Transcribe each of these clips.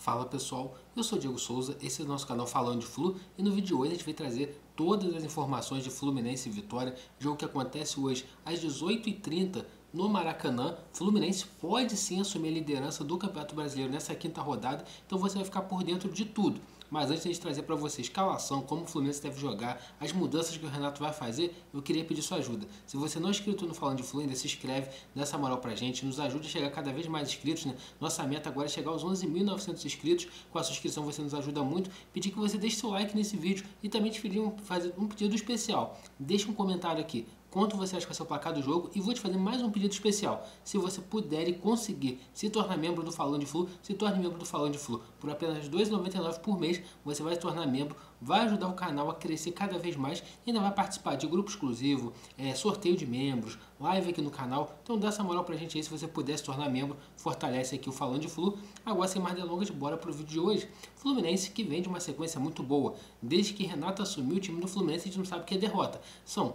Fala pessoal, eu sou Diego Souza, esse é o nosso canal Falando de Flu e no vídeo de hoje a gente vai trazer todas as informações de Fluminense e Vitória, jogo que acontece hoje às 18h30 no Maracanã. Fluminense pode sim assumir a liderança do Campeonato Brasileiro nessa quinta rodada, então você vai ficar por dentro de tudo. Mas antes de a gente trazer para você escalação, como o Fluminense deve jogar, as mudanças que o Renato vai fazer, eu queria pedir sua ajuda. Se você não é inscrito no Falando de Flu ainda, se inscreve, dá essa moral pra gente, nos ajude a chegar cada vez mais inscritos, né? Nossa meta agora é chegar aos 11.900 inscritos. Com a sua inscrição você nos ajuda muito. Pedir que você deixe seu like nesse vídeo e também te fazer um pedido especial. Deixe um comentário aqui. Quanto você acha que vai ser o placar do jogo? E vou te fazer mais um pedido especial. Se você puder e conseguir se tornar membro do Falando de Flu, se torne membro do Falando de Flu. Por apenas R$ 2,99 por mês, você vai se tornar membro, vai ajudar o canal a crescer cada vez mais e ainda vai participar de grupo exclusivo, sorteio de membros, live aqui no canal. Então dá essa moral pra gente aí, se você puder se tornar membro, fortalece aqui o Falando de Flu. Agora, sem mais delongas, bora pro vídeo de hoje. Fluminense que vem de uma sequência muito boa. Desde que Renato assumiu o time do Fluminense, a gente não sabe o que é derrota. São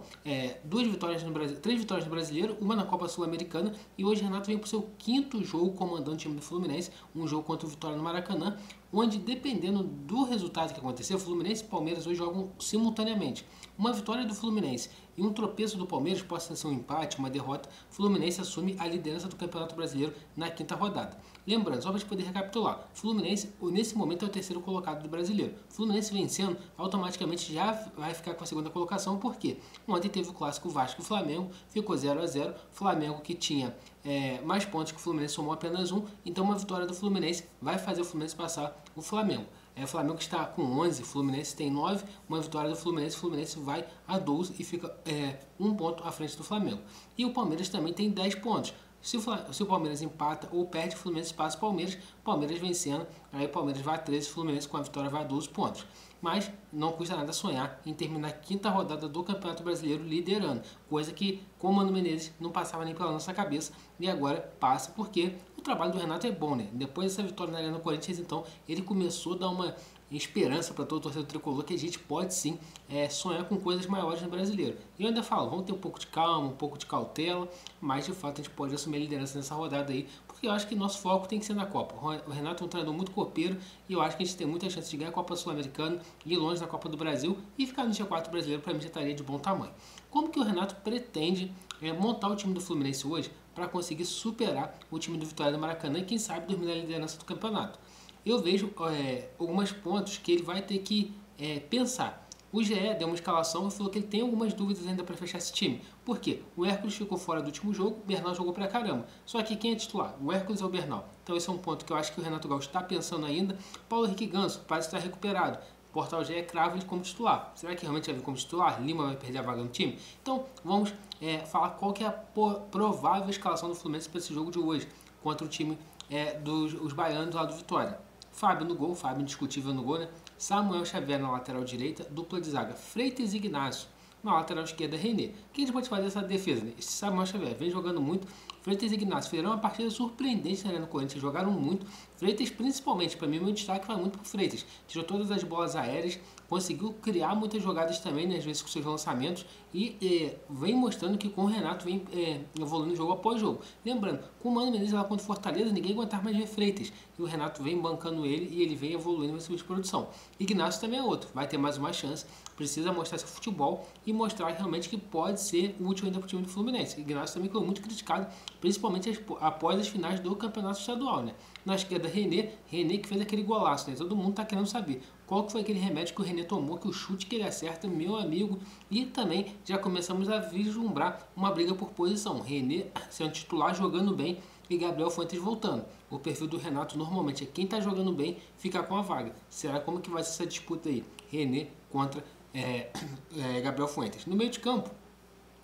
três vitórias no Brasileiro, uma na Copa Sul-Americana, e hoje Renato vem para o seu quinto jogo comandando o time do Fluminense, um jogo contra o Vitória no Maracanã, onde, dependendo do resultado que acontecer, o Fluminense e o Palmeiras hoje jogam simultaneamente. Uma vitória do Fluminense e um tropeço do Palmeiras, pode ser um empate, uma derrota, o Fluminense assume a liderança do Campeonato Brasileiro na quinta rodada. Lembrando, só para a gente poder recapitular, Fluminense, nesse momento, é o terceiro colocado do Brasileiro. Fluminense vencendo, automaticamente já vai ficar com a segunda colocação, porque ontem teve o clássico Vasco e Flamengo, ficou 0-0, Flamengo que tinha mais pontos que o Fluminense, somou apenas um, então uma vitória do Fluminense vai fazer o Fluminense passar o Flamengo. O Flamengo está com 11, o Fluminense tem 9, uma vitória do Fluminense, o Fluminense vai a 12 e fica um ponto à frente do Flamengo. E o Palmeiras também tem 10 pontos. Se o Palmeiras empata ou perde, o Fluminense passa o Palmeiras vencendo, aí o Palmeiras vai a 13, o Fluminense com a vitória vai a 12 pontos. Mas não custa nada sonhar em terminar a quinta rodada do Campeonato Brasileiro liderando, coisa que com o Mano Menezes não passava nem pela nossa cabeça e agora passa, porque o trabalho do Renato é bom, né? Depois dessa vitória na Arena Corinthians, então, ele começou a dar uma esperança para todo o torcedor tricolor que a gente pode sim sonhar com coisas maiores no brasileiro. E eu ainda falo, vamos ter um pouco de calma, um pouco de cautela, mas de fato a gente pode assumir a liderança nessa rodada aí, porque eu acho que nosso foco tem que ser na Copa. O Renato é um treinador muito copeiro e eu acho que a gente tem muita chance de ganhar a Copa Sul-Americana, ir longe na Copa do Brasil e ficar no G4 brasileiro, para mim já estaria de bom tamanho. Como que o Renato pretende montar o time do Fluminense hoje para conseguir superar o time do Vitória do Maracanã e quem sabe dormir na liderança do campeonato? Eu vejo alguns pontos que ele vai ter que pensar. O GE deu uma escalação e falou que ele tem algumas dúvidas ainda para fechar esse time. Por quê? O Hércules ficou fora do último jogo, o Bernal jogou pra caramba. Só que quem é titular? O Hércules ou o Bernal? Então esse é um ponto que eu acho que o Renato Gaúcho está pensando ainda. Paulo Henrique Ganso parece estar recuperado. O Portal GE crava ele como titular. Será que realmente vai vir como titular? Lima vai perder a vaga no time? Então vamos falar qual que é a provável escalação do Fluminense para esse jogo de hoje, contra o time dos baianos lá do Vitória. Fábio no gol, Fábio indiscutível no gol, né? Samuel Xavier na lateral direita, dupla de zaga, Freitas e Ignacio. Na lateral esquerda, René. Quem a gente pode fazer essa defesa, né? Esse Samuel Xavier vem jogando muito. Freitas e Ignacio fizeram uma partida surpreendente no Corinthians, jogaram muito. Freitas, principalmente, para mim, meu destaque vai muito para o Freitas. Tirou todas as bolas aéreas, conseguiu criar muitas jogadas também, né, às vezes com seus lançamentos, e vem mostrando que com o Renato vem evoluindo jogo após jogo. Lembrando, com o Mano Menezes lá contra o Fortaleza, ninguém aguentava mais ver Freitas. E o Renato vem bancando ele e ele vem evoluindo nesse tipo de produção. Ignacio também é outro, vai ter mais uma chance, precisa mostrar seu futebol e mostrar realmente que pode ser útil ainda para o time do Fluminense. Ignacio também foi muito criticado, principalmente após as finais do Campeonato Estadual, né? Na esquerda, René que fez aquele golaço, né? Todo mundo está querendo saber qual que foi aquele remédio que o René tomou, que o chute que ele acerta, meu amigo. E também já começamos a vislumbrar uma briga por posição. René sendo titular, jogando bem, e Gabriel Fuentes voltando. O perfil do Renato normalmente é quem está jogando bem fica com a vaga. Será como que vai ser essa disputa aí? René contra Gabriel Fuentes. No meio de campo,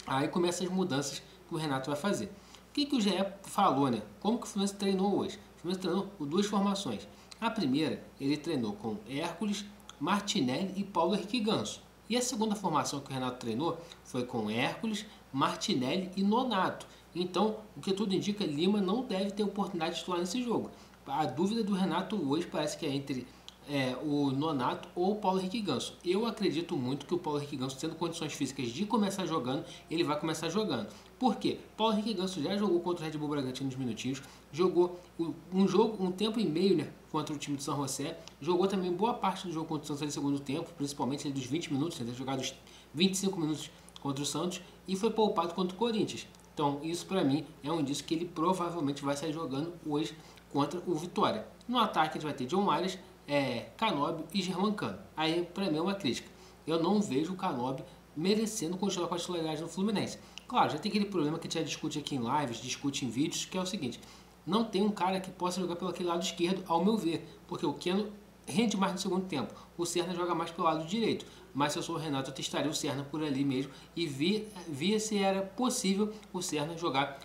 aí começam as mudanças que o Renato vai fazer. O que o GE falou, né? Como que o Fluminense treinou hoje? O Fluminense treinou com duas formações. A primeira, ele treinou com Hércules, Martinelli e Paulo Henrique Ganso. E a segunda formação que o Renato treinou foi com Hércules, Martinelli e Nonato. Então, o que tudo indica, Lima não deve ter oportunidade de titular nesse jogo. A dúvida do Renato hoje parece que é entre o Nonato ou o Paulo Henrique Ganso. Eu acredito muito que o Paulo Henrique Ganso, tendo condições físicas de começar jogando, ele vai começar jogando. Por quê? Paulo Henrique Ganso já jogou contra o Red Bull Bragantino nos minutinhos, jogou um tempo e meio, né, contra o time do San José, jogou também boa parte do jogo contra o Santos no segundo tempo, principalmente dos 20 minutos, ele ter jogado os 25 minutos contra o Santos e foi poupado contra o Corinthians. Então isso para mim é um indício que ele provavelmente vai sair jogando hoje contra o Vitória. No ataque a gente vai ter John Arias, Canóbio e Germancano. Aí para mim é uma crítica. Eu não vejo o Canóbio merecendo continuar com as titularidades no Fluminense. Claro, já tem aquele problema que a gente já discute aqui em lives, discute em vídeos, que é o seguinte: não tem um cara que possa jogar pelo aquele lado esquerdo, ao meu ver, porque o Keno rende mais no segundo tempo, o Serna joga mais pelo lado direito, mas se eu sou o Renato eu testaria o Serna por ali mesmo e via se era possível o Serna jogar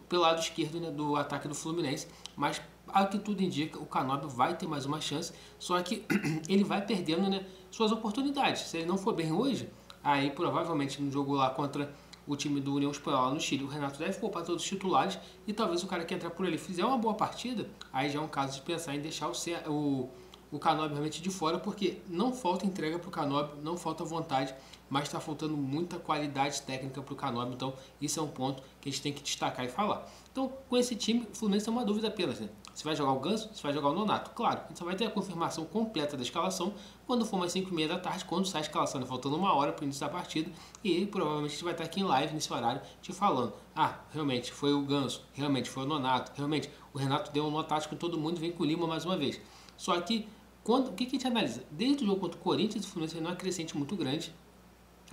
pelo lado esquerdo, né, do ataque do Fluminense, mas ao que tudo indica, o Canóbio vai ter mais uma chance, só que ele vai perdendo, né, suas oportunidades. Se ele não for bem hoje, aí provavelmente no jogo lá contra o time do União Espanhola no Chile, o Renato deve poupar todos os titulares e talvez o cara que entrar por ali fizer uma boa partida, aí já é um caso de pensar em deixar o Canóbio realmente de fora, porque não falta entrega para o Canóbio, não falta vontade, mas está faltando muita qualidade técnica para o Canóbio, então isso é um ponto que a gente tem que destacar e falar. Então, com esse time, o Fluminense é uma dúvida apenas, né? Se vai jogar o Ganso, se vai jogar o Nonato. Claro, a gente só vai ter a confirmação completa da escalação quando for umas 5h30 da tarde, quando sai a escalação, né? Faltando uma hora para o início da partida, e provavelmente a gente vai estar aqui em live nesse horário te falando: realmente foi o Ganso, realmente foi o Nonato, realmente o Renato deu um nó tático em todo mundo e vem com o Lima mais uma vez. Só que, o que a gente analisa? Desde o jogo contra o Corinthians, o Fluminense não é uma crescente muito grande,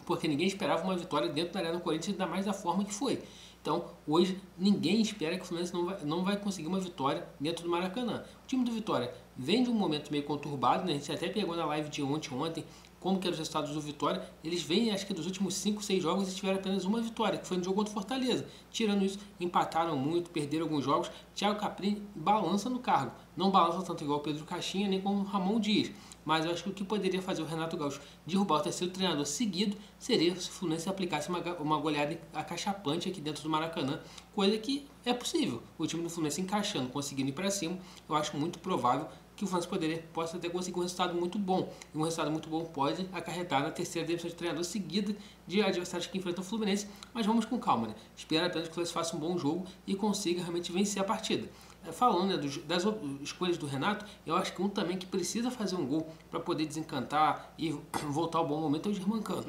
porque ninguém esperava uma vitória dentro da Arena do Corinthians, ainda mais da forma que foi. Então, hoje, ninguém espera que o Fluminense não vai conseguir uma vitória dentro do Maracanã. O time do Vitória vem de um momento meio conturbado, né? A gente até pegou na live de ontem, como que eram os resultados do Vitória. Eles vêm, acho que dos últimos 5, 6 jogos, e tiveram apenas uma vitória, que foi no jogo contra o Fortaleza. Tirando isso, empataram muito, perderam alguns jogos. Thiago Caprini balança no cargo. Não balança tanto igual o Pedro Caixinha, nem como o Ramon Dias. Mas eu acho que o que poderia fazer o Renato Gaúcho derrubar o terceiro treinador seguido seria se o Fluminense aplicasse uma goleada acachapante aqui dentro do Maracanã, coisa que é possível. O time do Fluminense encaixando, conseguindo ir para cima, eu acho muito provável que o Fluminense possa até conseguir um resultado muito bom. E um resultado muito bom pode acarretar na terceira demissão de treinador seguida de adversários que enfrentam o Fluminense. Mas vamos com calma, né? Espero apenas que o Fluminense faça um bom jogo e consiga realmente vencer a partida. Falando, né, das escolhas do Renato, eu acho que um também que precisa fazer um gol para poder desencantar e voltar ao bom momento é o Germancano.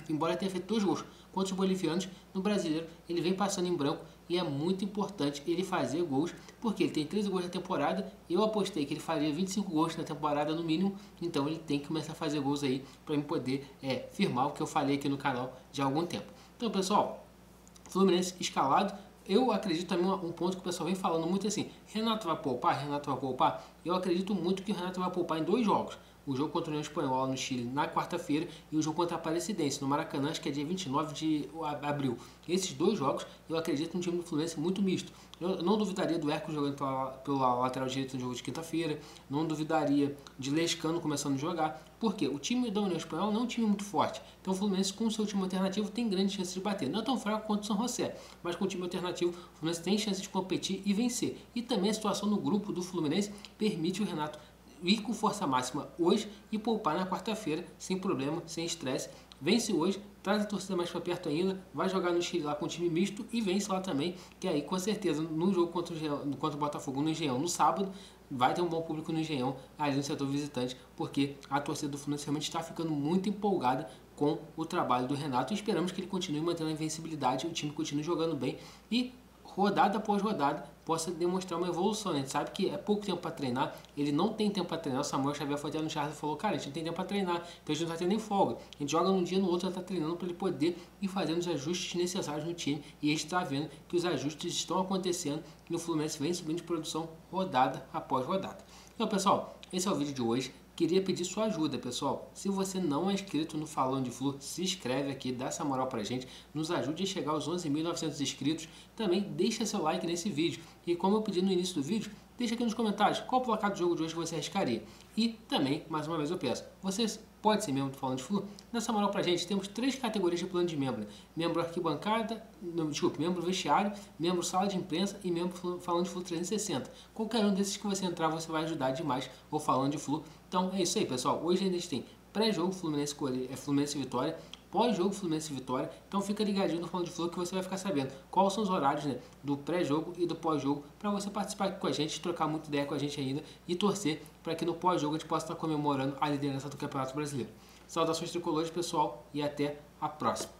Embora tenha feito 2 gols contra os bolivianos, no Brasileiro ele vem passando em branco e é muito importante ele fazer gols, porque ele tem 13 gols na temporada. Eu apostei que ele faria 25 gols na temporada no mínimo, então ele tem que começar a fazer gols aí para poder firmar o que eu falei aqui no canal já há algum tempo. Então, pessoal, Fluminense escalado. Eu acredito também um ponto que o pessoal vem falando muito assim: Renato vai poupar? Renato vai poupar? Eu acredito muito que o Renato vai poupar em 2 jogos. O jogo contra o União Espanhola no Chile na quarta-feira e o jogo contra a Aparecidense no Maracanã, acho que é dia 29 de abril. Esses 2 jogos eu acredito num time do Fluminense muito misto. Eu não duvidaria do Hércules jogando pela lateral direita no jogo de quinta-feira, não duvidaria de Lescano começando a jogar, porque o time da União Espanhola não é um time muito forte. Então o Fluminense, com o seu time alternativo, tem grande chance de bater. Não é tão fraco quanto o San José, mas com o time alternativo, o Fluminense tem chance de competir e vencer. E também a situação no grupo do Fluminense permite o Renato ir com força máxima hoje e poupar na quarta-feira, sem problema, sem estresse. Vence hoje, traz a torcida mais para perto ainda, vai jogar no Chile lá com um time misto e vence lá também, que aí com certeza no jogo contra o Botafogo no Engenhão no sábado, vai ter um bom público no Engenhão, ali no setor visitante, porque a torcida do Fluminense realmente está ficando muito empolgada com o trabalho do Renato e esperamos que ele continue mantendo a invencibilidade, o time continue jogando bem e rodada após rodada possa demonstrar uma evolução. A gente sabe que é pouco tempo para treinar, ele não tem tempo para treinar. O Samuel Xavier foi até no chat e falou: cara, a gente não tem tempo para treinar, então a gente não vai ter nem folga. A gente joga num dia, no outro, já está treinando para ele poder ir fazendo os ajustes necessários no time, e a gente está vendo que os ajustes estão acontecendo e o Fluminense vem subindo de produção rodada após rodada. Então, pessoal, esse é o vídeo de hoje. Queria pedir sua ajuda, pessoal. Se você não é inscrito no Falando de Flu, se inscreve aqui, dá essa moral pra gente, nos ajude a chegar aos 11.900 inscritos. Também deixa seu like nesse vídeo. E como eu pedi no início do vídeo, Deixa aqui nos comentários qual o placar do jogo de hoje que você arriscaria. E também, mais uma vez eu peço, vocês pode ser membro do Falando de Flu? Nessa moral pra gente, temos 3 categorias de plano de membro, né? Membro arquibancada, não, desculpe, membro vestiário, membro sala de imprensa e membro Falando de Flu 360. Qualquer um desses que você entrar, você vai ajudar demais o Falando de Flu. Então é isso aí, pessoal. Hoje a gente tem pré-jogo Fluminense e Vitória, pós-jogo Fluminense e Vitória. Então fica ligadinho no Falando de Flu que você vai ficar sabendo quais são os horários, né, do pré-jogo e do pós-jogo para você participar aqui com a gente, trocar muita ideia com a gente ainda e torcer para que no pós-jogo a gente possa estar comemorando a liderança do Campeonato Brasileiro. Saudações tricolores, pessoal, e até a próxima.